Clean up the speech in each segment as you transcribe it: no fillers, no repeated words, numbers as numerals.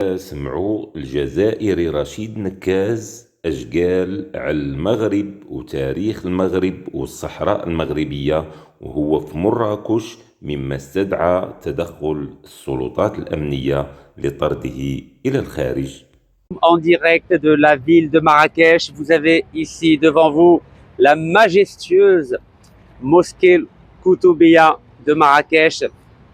سمعوا الجزائري رشيد نكاز اش قال على المغرب وتاريخ المغرب والصحراء المغربية وهو في مراكش، مما استدعى تدخل السلطات الأمنية لطرده إلى الخارج. En direct de la ville de Marrakech, vous avez ici devant vous la majestueuse mosquée Koutoubia de Marrakech,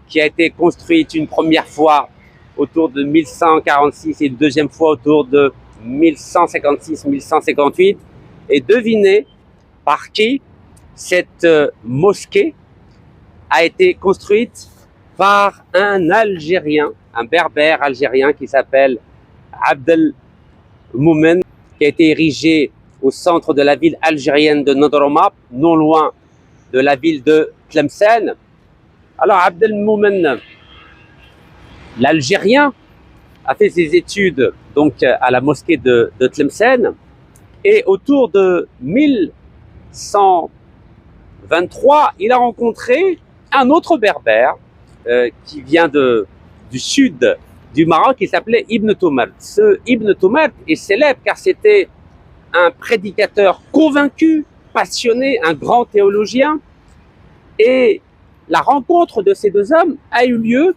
qui a été construite une première fois autour de 1146 et une deuxième fois autour de 1156-1158. Et devinez par qui cette mosquée a été construite? Par un Algérien, un berbère algérien qui s'appelle Abdel Moumen, qui a été érigé au centre de la ville algérienne de Nadrouma, non loin de la ville de Tlemcen. Alors Abdel Moumen, l'Algérien, a fait ses études donc à la mosquée de Tlemcen, et autour de 1123, il a rencontré un autre berbère qui vient du sud du Maroc, qui s'appelait Ibn Toumart. Ce Ibn Toumart est célèbre car c'était un prédicateur convaincu, passionné, un grand théologien. Et la rencontre de ces deux hommes a eu lieu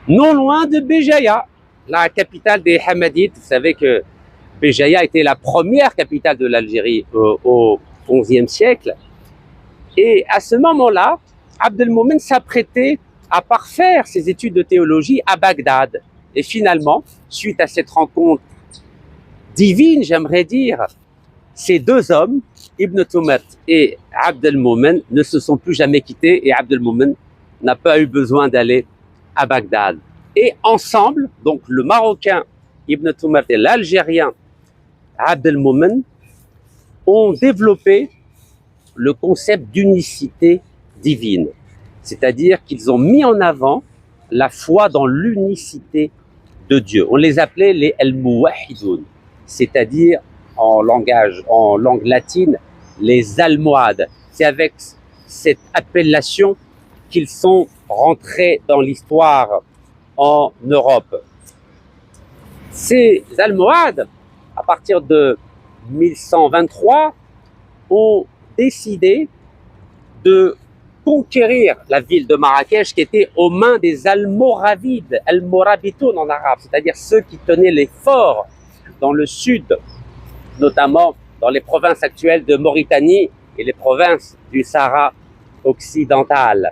non loin de Béjaïa, la capitale des Hamadites. Vous savez que Béjaïa était la première capitale de l'Algérie au XIe siècle. Et à ce moment-là, Abdelmoumen s'apprêtait à parfaire ses études de théologie à Bagdad. Et finalement, suite à cette rencontre divine, j'aimerais dire, ces deux hommes, Ibn Toumart et Abdelmoumen, ne se sont plus jamais quittés, et Abdelmoumen n'a pas eu besoin d'aller à Bagdad. Et ensemble, donc le Marocain Ibn Toumart et l'Algérien Abdelmoumen ont développé le concept d'unicité divine. C'est-à-dire qu'ils ont mis en avant la foi dans l'unicité de Dieu. On les appelait les al-muwahidoun, c'est-à-dire en langue latine, les almohades. C'est avec cette appellation qu'ils sont rentrés dans l'histoire en Europe. Ces almohades, à partir de 1123, ont décidé de conquérir la ville de Marrakech, qui était aux mains des Almoravides, Almorabitoun en arabe, c'est-à-dire ceux qui tenaient les forts dans le sud, notamment dans les provinces actuelles de Mauritanie et les provinces du Sahara occidental.